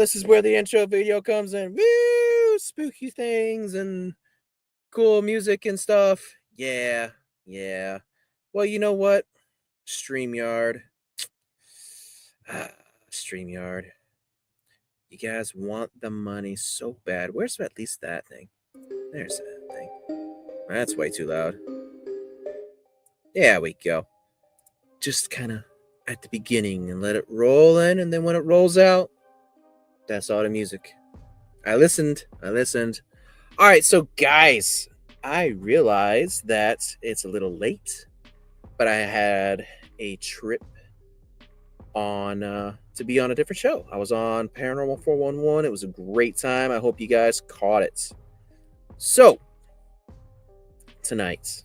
this is where the intro video comes in. Woo! Spooky things and cool music and stuff. Yeah, yeah. Well, you know what? StreamYard. StreamYard. You guys want the money so bad. Where's at least that thing? There's that thing. That's way too loud. There we go. Just kind of at the beginning and let it roll in, and then when it rolls out, that's all the music. I listened. All right, so guys, I realize that it's a little late, but I had a trip on to be on a different show. I was on Paranormal 411. It was a great time. I hope you guys caught it. So, tonight,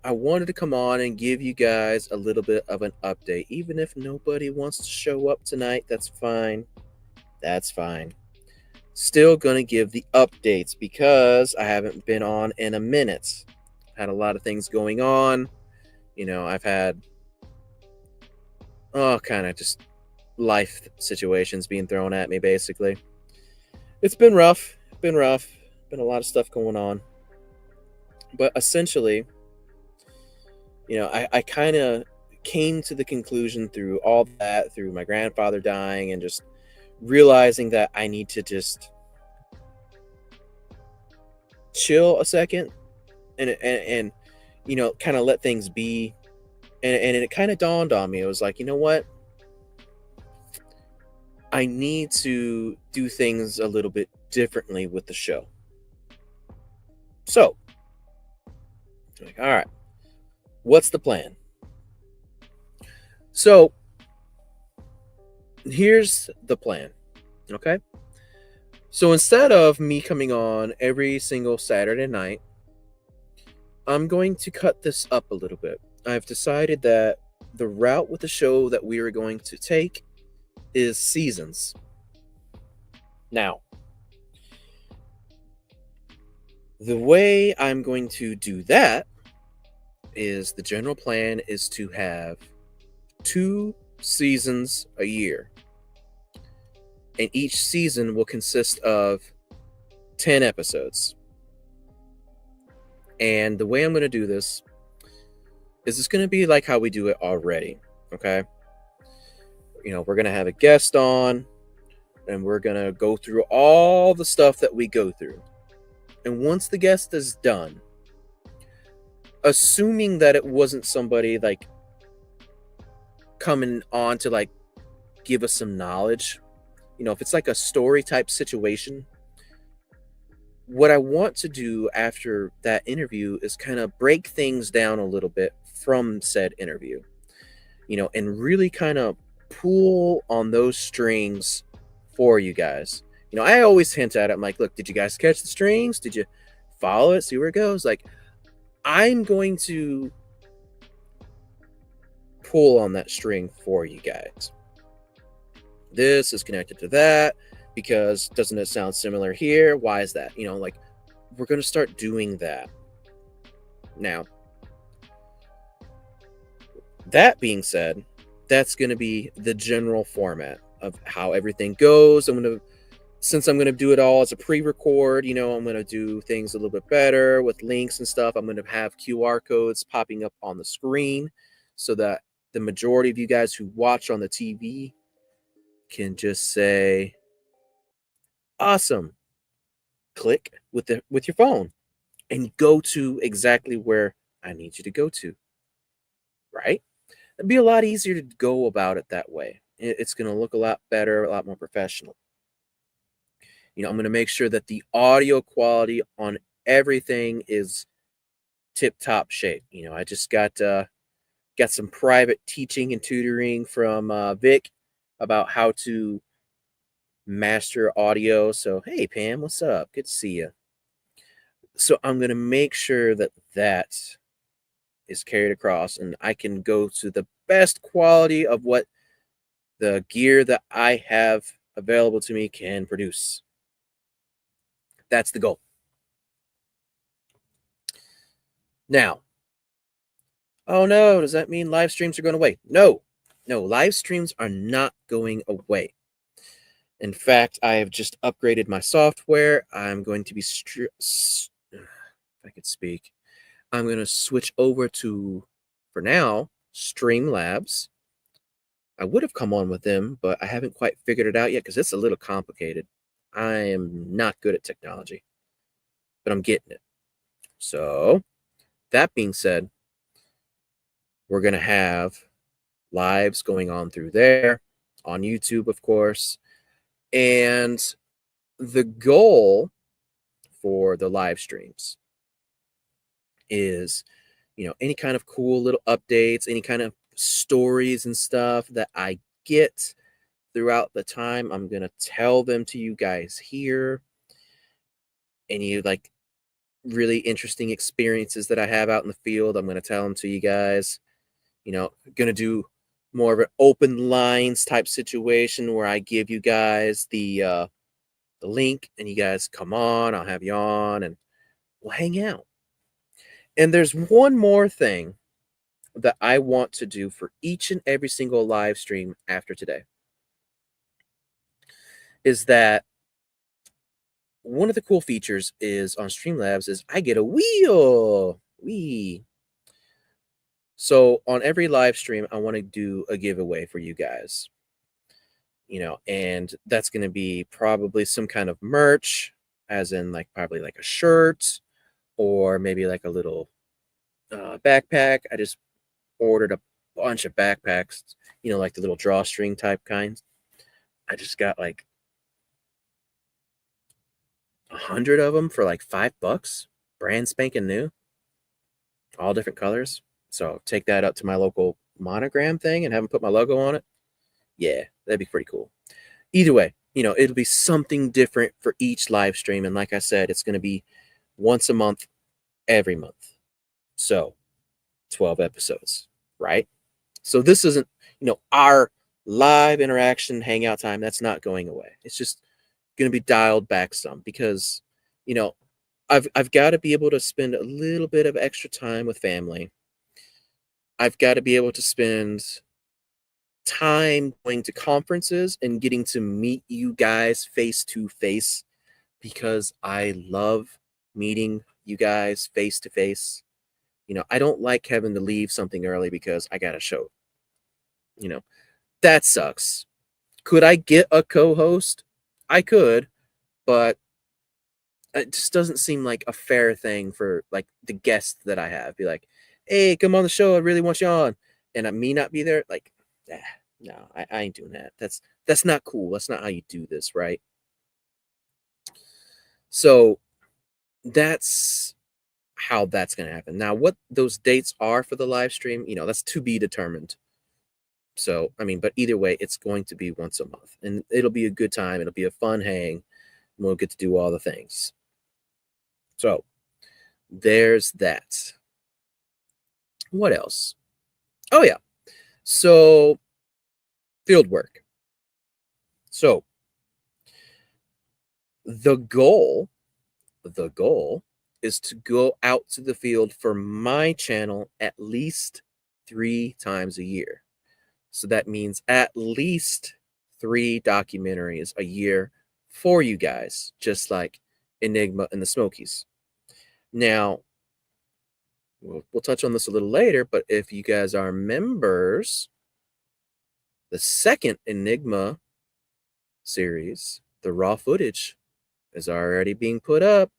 I wanted to come on and give you guys a little bit of an update. Even if nobody wants to show up tonight, that's fine. That's fine. Still gonna give the updates because I haven't been on in a minute. Had a lot of things going on. You know, I've had kind of just life situations being thrown at me, basically. It's been rough. Been a lot of stuff going on. But essentially, you know, I kind of came to the conclusion through all that, through my grandfather dying and just realizing that I need to just chill a second and you know, kind of let things be. And it kind of dawned on me. It was like, you know what? I need to do things a little bit differently with the show. So, like, all right, what's the plan? So, here's the plan, okay? So instead of me coming on every single Saturday night, I'm going to cut this up a little bit. I've decided that the route with the show that we are going to take is seasons. Now, the way I'm going to do that is the general plan is to have 2 seasons a year. And each season will consist of 10 episodes. And the way I'm going to do this is it's going to be like how we do it already, okay? You know, we're going to have a guest on, and we're going to go through all the stuff that we go through. And once the guest is done, assuming that it wasn't somebody like coming on to like give us some knowledge, you know, if it's like a story type situation, what I want to do after that interview is kind of break things down a little bit from said interview, you know, and really kind of pull on those strings for you guys. You know, I always hint at it. I'm like, look, did you guys catch the strings? Did you follow it? See where it goes? Like, I'm going to pull on that string for you guys. This is connected to that because doesn't it sound similar here? Why is that? You know, like, we're going to start doing that. Now, that being said, that's going to be the general format of how everything goes. Since I'm going to do it all as a pre-record, you know, I'm going to do things a little bit better with links and stuff. I'm going to have QR codes popping up on the screen so that the majority of you guys who watch on the TV can just say, awesome, click with your phone and go to exactly where I need you to go to, right? It'd be a lot easier to go about it that way. It's going to look a lot better, a lot more professional. You know, I'm going to make sure that the audio quality on everything is tip-top shape. You know, I just got some private teaching and tutoring from Vic about how to master audio. So, hey, Pam, what's up? Good to see you. So I'm going to make sure that that is carried across and I can go to the best quality of what the gear that I have available to me can produce. That's the goal. Now, oh no, does that mean live streams are going away? No, No, live streams are not going away. In fact, I have just upgraded my software. I'm going to be if I could speak. I'm going to switch over to, for now, Streamlabs. I would have come on with them, but I haven't quite figured it out yet because it's a little complicated. I am not good at technology, but I'm getting it. So, that being said, we're going to have lives going on through there, on YouTube, of course. And the goal for the live streams is, any kind of cool little updates, any kind of stories and stuff that I get throughout the time, I'm going to tell them to you guys here. Any like really interesting experiences that I have out in the field, I'm going to tell them to you guys. Going to do more of an open lines type situation where I give you guys the link and you guys come on, I'll have you on and we'll hang out. And there's one more thing that I want to do for each and every single live stream after today is that one of the cool features is on Streamlabs is I get a wheel. So on every live stream, I want to do a giveaway for you guys. And that's going to be probably some kind of merch, as in like probably like a shirt or maybe like a little backpack. I just ordered a bunch of backpacks, like the little drawstring type kinds. I just got like 100 of them for like $5, brand spanking new, all different colors. So take that up to my local monogram thing and have them put my logo on it. Yeah, that'd be pretty cool. Either way, it'll be something different for each live stream. And like I said, it's going to be once a month, every month. So 12 episodes, right? So this isn't, our live interaction hangout time. That's not going away. It's just going to be dialed back some because, I've got to be able to spend a little bit of extra time with family. I've got to be able to spend time going to conferences and getting to meet you guys face to face because I love meeting you guys face to face. I don't like having to leave something early because I got a show. That sucks. Could I get a co-host? I could, but it just doesn't seem like a fair thing for like the guest that I have. Be like, hey, come on the show. I really want you on. And me not be there. Like, no, I ain't doing that. That's not cool. That's not how you do this, right? So that's how that's going to happen. Now, what those dates are for the live stream, that's to be determined. So, but either way, it's going to be once a month and it'll be a good time. It'll be a fun hang. And we'll get to do all the things. So there's that. What else? Oh, yeah. So field work. So the goal is to go out to the field for my channel at least 3 times a year. So that means at least 3 documentaries a year for you guys, just like Enigma and the Smokies. Now, we'll touch on this a little later, but if you guys are members, the second Enigma series, the raw footage, is already being put up.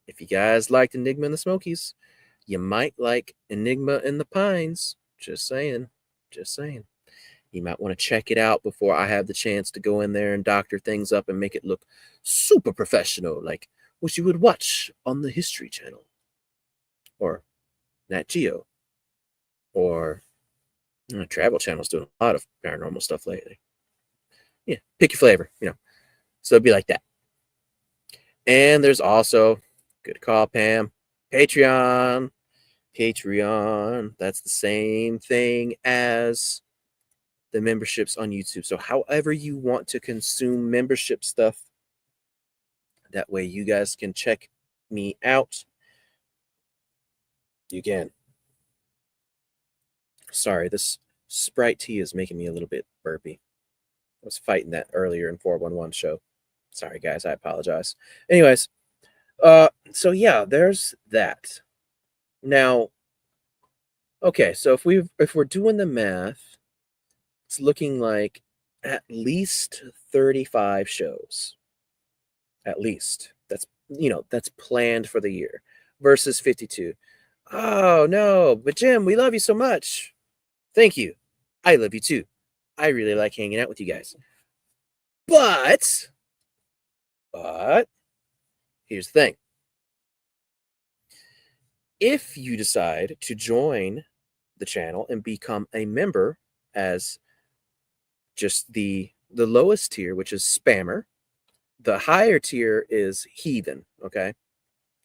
If you guys liked Enigma and the Smokies, you might like Enigma in the Pines. Just saying. You might want to check it out before I have the chance to go in there and doctor things up and make it look super professional, like what you would watch on the History Channel or Nat Geo or Travel Channel's doing a lot of paranormal stuff lately. Yeah, pick your flavor, So it'd be like that. And there's also, good call, Pam, Patreon. That's the same thing as the memberships on YouTube. So however you want to consume membership stuff, that way you guys can check me out. You can. Sorry, this Sprite tea is making me a little bit burpy. I was fighting that earlier in 411 show. Sorry guys, I apologize. Anyways, so yeah, there's that. Now, okay, so if we're doing the math, it's looking like at least 35 shows. At least. That's planned for the year versus 52. Oh, no, but Jim, we love you so much. Thank you. I love you too. I really like hanging out with you guys. But but here's the thing. If you decide to join the channel and become a member as just the lowest tier, which is spammer, the higher tier is heathen, okay?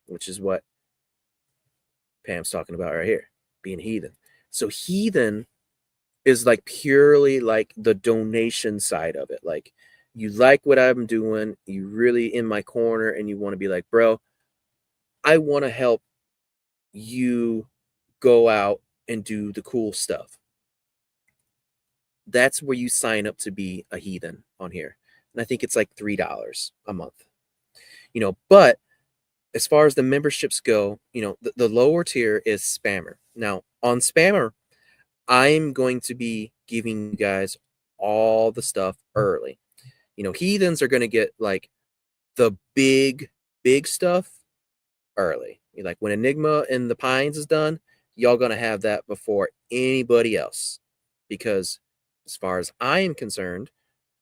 Which is what Pam's talking about right here, being heathen. So heathen is like purely like the donation side of it. Like you like what I'm doing, you really in my corner, and you want to be like, bro, I want to help you go out and do the cool stuff. That's where you sign up to be a heathen on here. And I think it's like $3 a month. But as far as the memberships go, the lower tier is spammer. Now, on spammer, I'm going to be giving you guys all the stuff early. Heathens are going to get like the big stuff early. Like when Enigma and the Pines is done, y'all going to have that before anybody else. Because as far as I am concerned,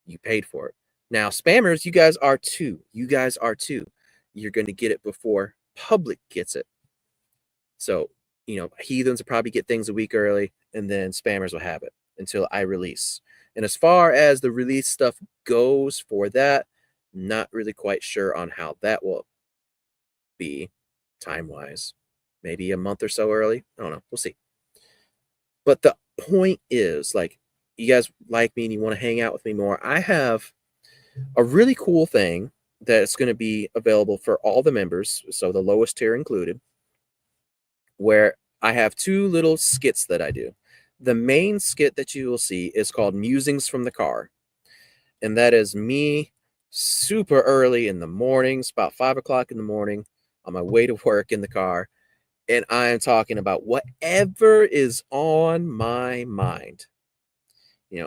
you paid for it. Now, spammers, you guys are too. You're going to get it before public gets it. So, heathens will probably get things a week early, and then spammers will have it until I release. And as far as the release stuff goes for that, not really quite sure on how that will be time-wise. Maybe a month or so early. I don't know. We'll see. But the point is, like, you guys like me and you want to hang out with me more. I have a really cool thing that's going to be available for all the members, so the lowest tier included, where I have two little skits that I do. The main skit that you will see is called Musings from the Car. And that is me super early in the mornings, about 5 o'clock in the morning, on my way to work in the car. And I am talking about whatever is on my mind.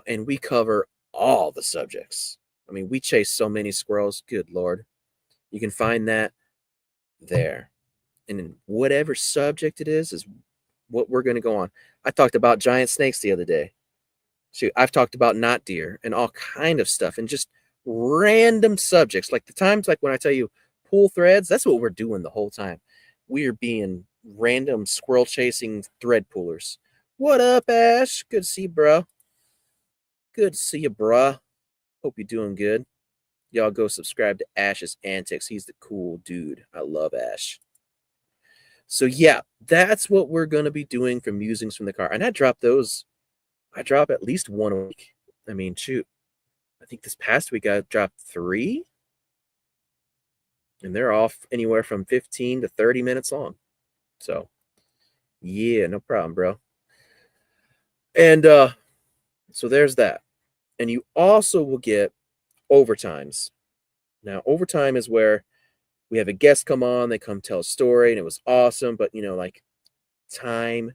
And we cover all the subjects. I mean, we chase so many squirrels. Good Lord. You can find that there. And in whatever subject it is what we're going to go on. I talked about giant snakes the other day. Shoot, I've talked about knot deer and all kind of stuff and just random subjects. Like the times like when I tell you pull threads, that's what we're doing the whole time. We are being random squirrel chasing thread pullers. What up, Ash? Good to see you, bro. Good to see you, bruh. Hope you're doing good. Y'all go subscribe to Ash's Antics. He's the cool dude. I love Ash. So yeah, that's what we're going to be doing for Musings from the Car. And I drop at least one a week. I mean, shoot. I think this past week I dropped 3. And they're off anywhere from 15 to 30 minutes long. So yeah, no problem, bro. And so there's that. And you also will get overtimes. Now, overtime is where we have a guest come on, they come tell a story, and it was awesome. But, like time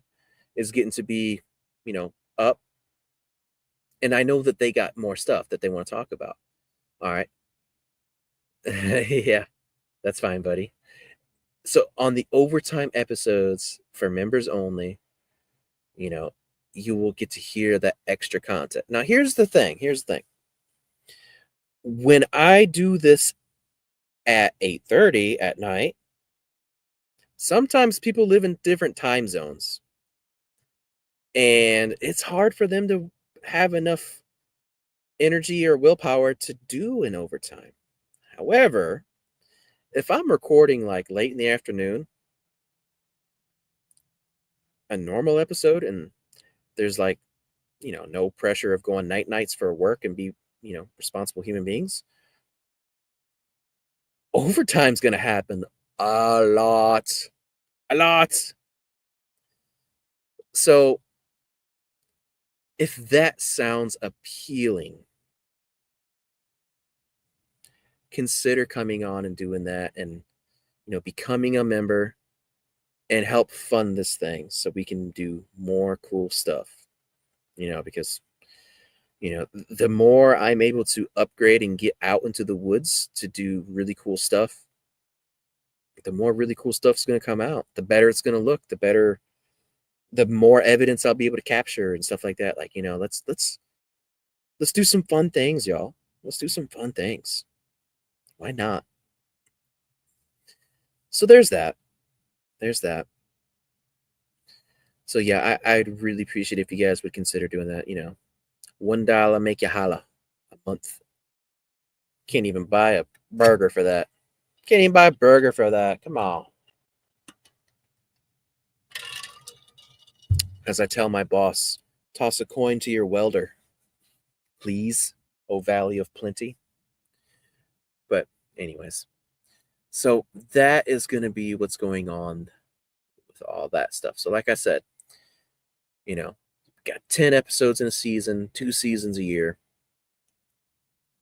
is getting to be, up. And I know that they got more stuff that they want to talk about. All right. Yeah, that's fine, buddy. So on the overtime episodes for members only, you will get to hear that extra content. Now, here's the thing. When I do this at 8:30 at night, sometimes people live in different time zones. And it's hard for them to have enough energy or willpower to do an overtime. However, if I'm recording like late in the afternoon, a normal episode, and there's like, no pressure of going nights for work and be, responsible human beings, overtime's going to happen a lot. So If that sounds appealing, consider coming on and doing that and becoming a member and help fund this thing so we can do more cool stuff. Because the more I'm able to upgrade and get out into the woods to do really cool stuff, the more really cool stuff's going to come out. The better it's going to look, the more evidence I'll be able to capture and stuff like that. Like, let's do some fun things, y'all. Let's do some fun things. Why not? So there's that. There's that. So yeah, I'd really appreciate if you guys would consider doing that. $1 make you holla a month. Can't even buy a burger for that. Can't even buy a burger for that. Come on. As I tell my boss, toss a coin to your welder, please, O Valley of Plenty. But anyways, so that is going to be what's going on with all that stuff. So like I said, got 10 episodes in a season, 2 seasons a year,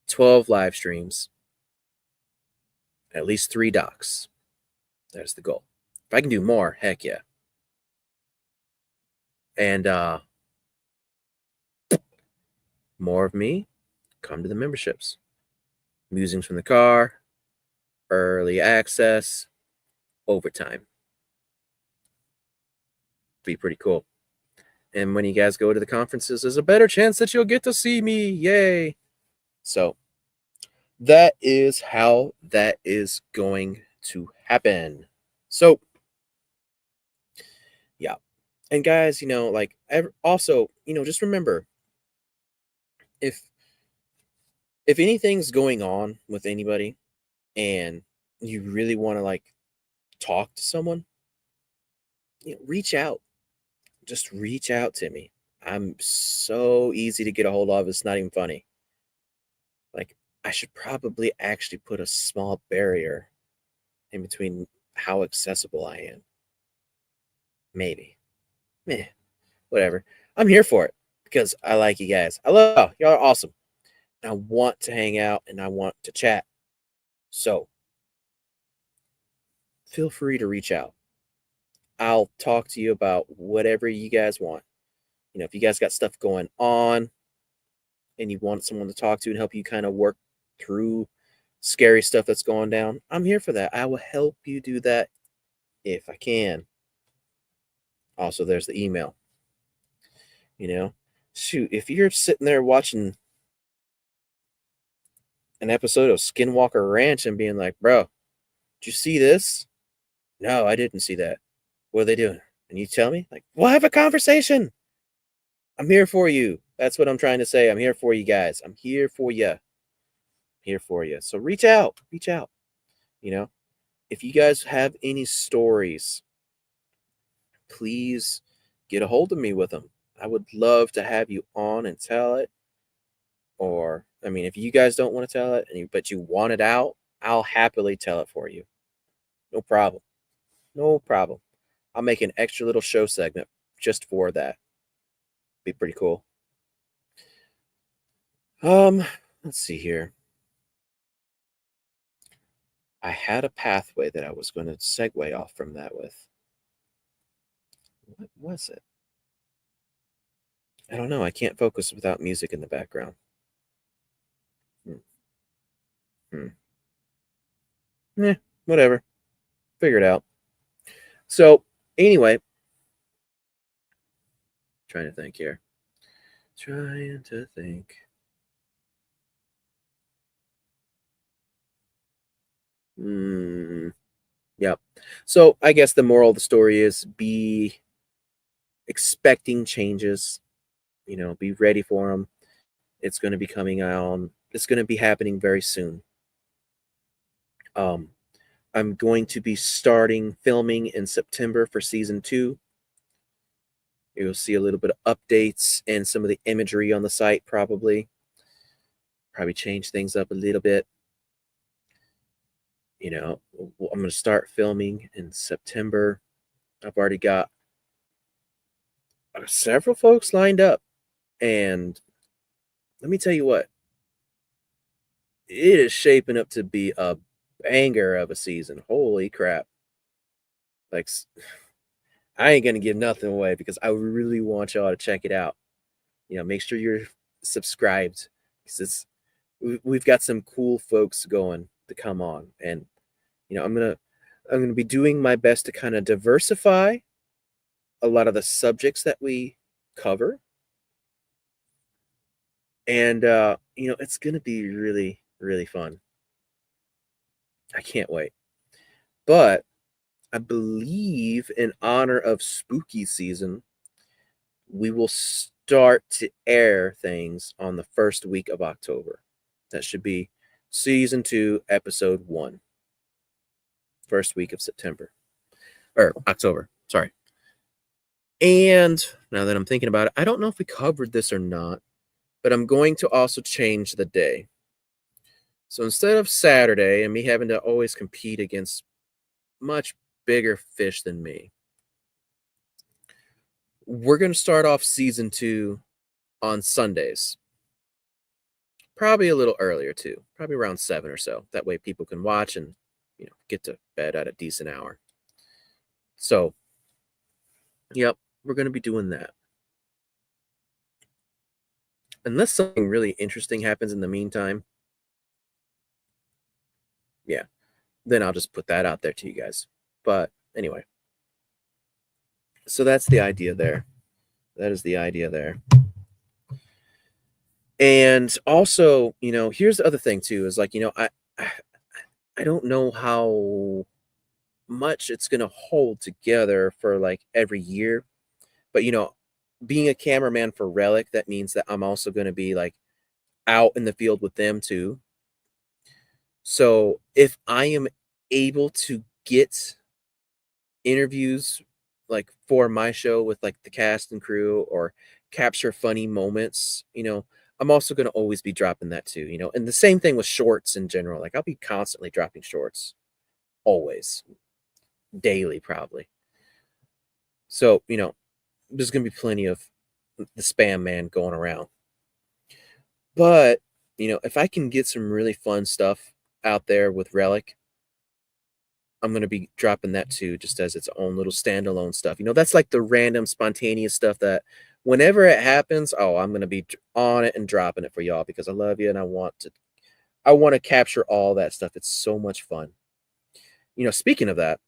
12 live streams, at least 3 docs. That's the goal. If I can do more, heck yeah. And more of me, come to the memberships. Musings from the car, early access, overtime. Be pretty cool. And when you guys go to the conferences, there's a better chance that you'll get to see me. Yay. So that is how that is going to happen. So yeah. And guys, also, just remember, if anything's going on with anybody and you really want to talk to someone, reach out. Just reach out to me. I'm so easy to get a hold of. It's not even funny. I should probably actually put a small barrier in between how accessible I am. Maybe. Meh. Whatever. I'm here for it because I like you guys. I love y'all. Are awesome. I want to hang out and I want to chat. So feel free to reach out. I'll talk to you about whatever you guys want. If you guys got stuff going on and you want someone to talk to and help you kind of work through scary stuff that's going down, I'm here for that. I will help you do that if I can. Also, there's the email. Shoot, if you're sitting there watching an episode of Skinwalker Ranch and being like, bro, did you see this? No, I didn't see that. What are they doing? And you tell me, we'll have a conversation. I'm here for you. That's what I'm trying to say. I'm here for you guys. I'm here for you. Here for you. So reach out. Reach out. If you guys have any stories, please get a hold of me with them. I would love to have you on and tell it. Or, if you guys don't want to tell it, but you want it out, I'll happily tell it for you. No problem. No problem. I'll make an extra little show segment just for that. Be pretty cool. Let's see here. I had a pathway that I was going to segue off from that with. What was it? I don't know. I can't focus without music in the background. Whatever. Figure it out. So, anyway. Trying to think here. Trying to think. Yep. So, I guess the moral of the story is be expecting changes. Be ready for them. It's going to be coming out. It's going to be happening very soon. I'm going to be starting filming in September for season 2. You'll see a little bit of updates and some of the imagery on the site, probably change things up a little bit. I'm going to start filming in September. I've already got several folks lined up. And let me tell you what, it is shaping up to be a banger of a season. Holy crap. Like, I ain't going to give nothing away because I really want y'all to check it out. Make sure you're subscribed because we've got some cool folks going to come on. And, I'm going to be doing my best to kind of diversify a lot of the subjects that we cover. And, it's going to be really, really fun. I can't wait. But I believe in honor of spooky season, we will start to air things on the first week of October. That should be season 2, episode 1. First week of September. Or October. Sorry. And now that I'm thinking about it, I don't know if we covered this or not, but I'm going to also change the day. So instead of Saturday and me having to always compete against much bigger fish than me, we're going to start off season 2 on Sundays. Probably a little earlier too, probably around 7 or so. That way people can watch and, get to bed at a decent hour. So, yep, we're going to be doing that. Unless something really interesting happens in the meantime, yeah, then I'll just put that out there to you guys. But anyway, so that's the idea there. That is the idea there. And also, here's the other thing too, is like, I don't know how much it's going to hold together for like every year, but being a cameraman for Relic, that means that I'm also going to be like out in the field with them too. So if I am able to get interviews like for my show with like the cast and crew or capture funny moments, I'm also going to always be dropping that too, and the same thing with shorts in general. Like I'll be constantly dropping shorts, always, daily, probably. So, there's going to be plenty of the spam man going around. But, if I can get some really fun stuff out there with Relic, I'm going to be dropping that too, just as its own little standalone stuff. That's like the random spontaneous stuff that whenever it happens, oh, I'm going to be on it and dropping it for y'all because I love you and I want to capture all that stuff. It's so much fun. Speaking of that,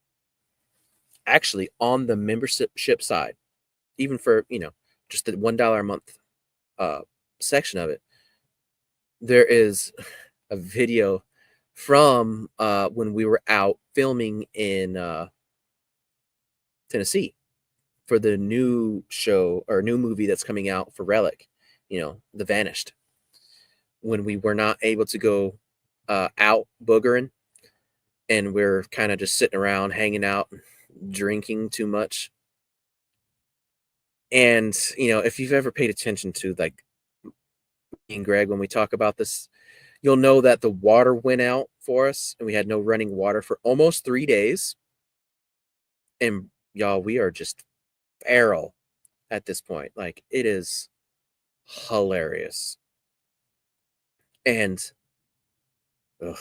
actually on the membership side, even for, just the $1 a month section of it, there is a video from when we were out filming in Tennessee for the new show or new movie that's coming out for Relic, The Vanished. When we were not able to go out boogering and we're kind of just sitting around hanging out, drinking too much. And, if you've ever paid attention to like me and Greg, when we talk about this, you'll know that the water went out for us and we had no running water for almost 3 days. And y'all, we are just feral at this point. Like it is hilarious. And ugh,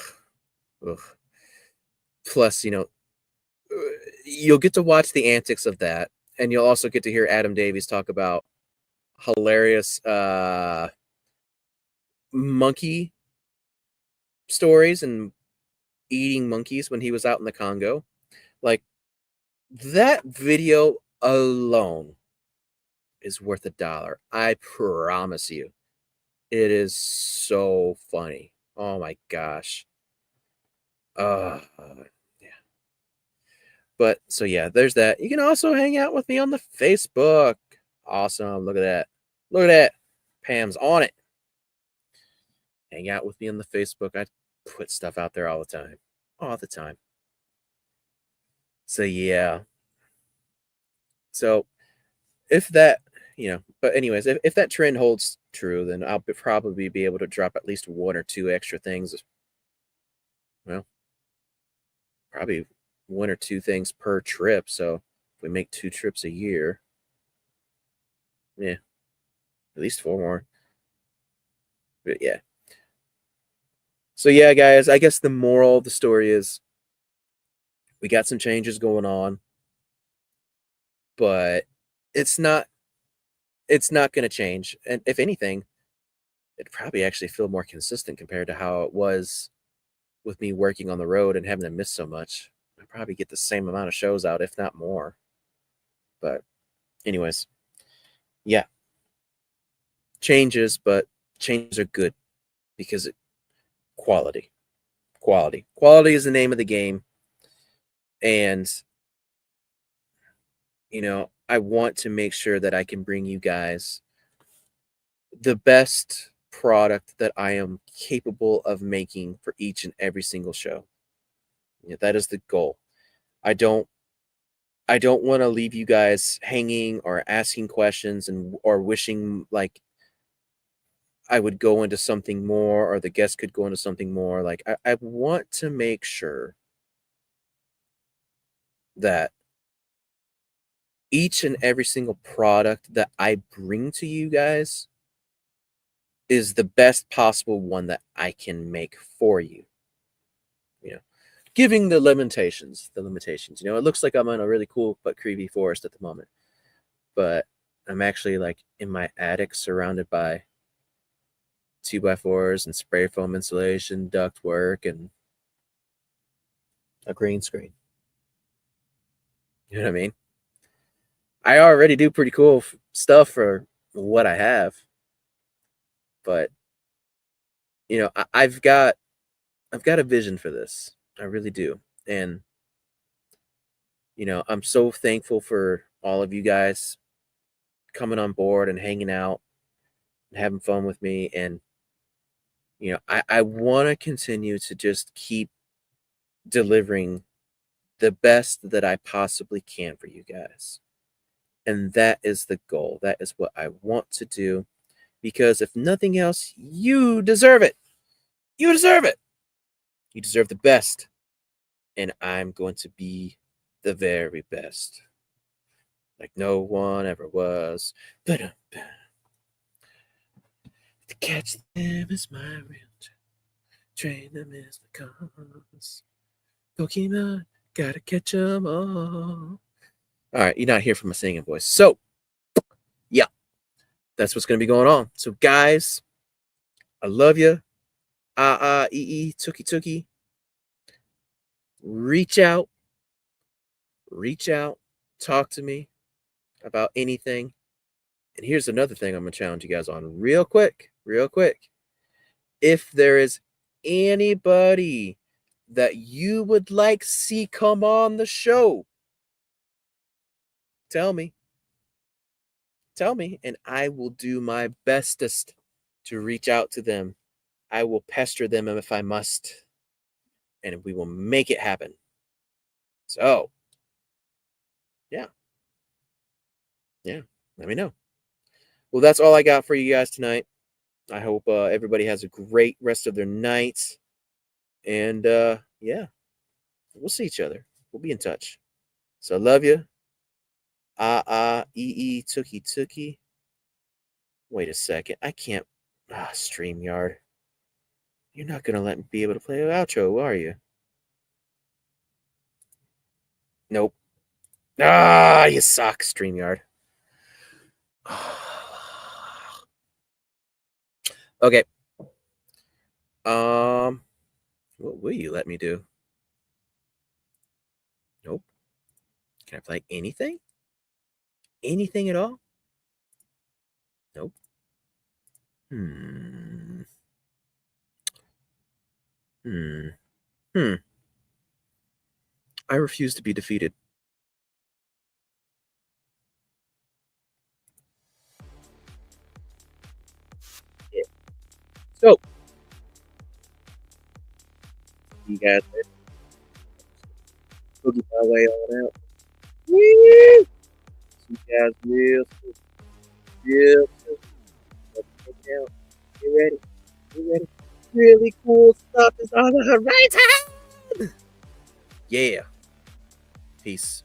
ugh. Plus, you'll get to watch the antics of that. And you'll also get to hear Adam Davies talk about hilarious monkey stories and eating monkeys when he was out in the Congo. Like that video alone is worth $1. I promise you. It is so funny. Oh my gosh. Yeah. But so yeah, there's that. You can also hang out with me on the Facebook. Awesome. Look at that. Look at that. Pam's on it. Hang out with me on the Facebook. I put stuff out there all the time. All the time. So yeah. So if that, but anyways, if that trend holds true, then I'll probably be able to drop at least 1 or 2 extra things. Well, probably 1 or 2 things per trip. So if we make 2 trips a year, yeah, at least 4 more. But yeah. So yeah, guys, I guess the moral of the story is we got some changes going on, but it's not it's not going to change. And if anything, it'd probably actually feel more consistent compared to how it was with me working on the road and having to miss so much. I probably get the same amount of shows out, if not more. But anyways, yeah, changes, but changes are good because quality, quality is the name of the game. And I want to make sure that I can bring you guys the best product that I am capable of making for each and every single show. That is the goal. I don't I don't want to leave you guys hanging or asking questions and or wishing like I would go into something more or the guest could go into something more. Like I want to make sure that each and every single product that I bring to you guys is the best possible one that I can make for you. You know, giving the limitations. It looks like I'm in a really cool but creepy forest at the moment, but I'm actually like in my attic surrounded by 2x4s and spray foam insulation, duct work, and a green screen. You know what I mean? I already do pretty cool stuff for what I have, but I've got a vision for this. I really do, and I'm so thankful for all of you guys coming on board and hanging out and having fun with me, and I want to continue to just keep delivering the best that I possibly can for you guys. And that is the goal. That is what I want to do. Because if nothing else, you deserve it. You deserve it. You deserve the best. And I'm going to be the very best. Like no one ever was. But to catch them is my real train them is my cause. Pokemon, gotta catch them all. All right, you're not here for my singing voice. So, yeah, that's what's going to be going on. So, guys, I love you. Tookie Tookie. Reach out, talk to me about anything. And here's another thing I'm going to challenge you guys on real quick. If there is anybody that you would like see come on the show, tell me, and I will do my bestest to reach out to them. I will pester them if I must, and we will make it happen. So, yeah, let me know. Well, that's all I got for you guys tonight. I hope everybody has a great rest of their night, and yeah, we'll see each other. We'll be in touch. So, I love you. Tookie Tookie. Wait a second. I can't. StreamYard. You're not going to let me be able to play an outro, are you? Nope. You suck, StreamYard. Okay. What will you let me do? Nope. Can I play anything? Anything at all? Nope. Hmm. I refuse to be defeated. Yeah. So, you guys boogie my way on out. Woo! See you guys real soon. Real soon. Let's check out. You ready? You ready? Really cool stuff is on the horizon. Yeah. Peace.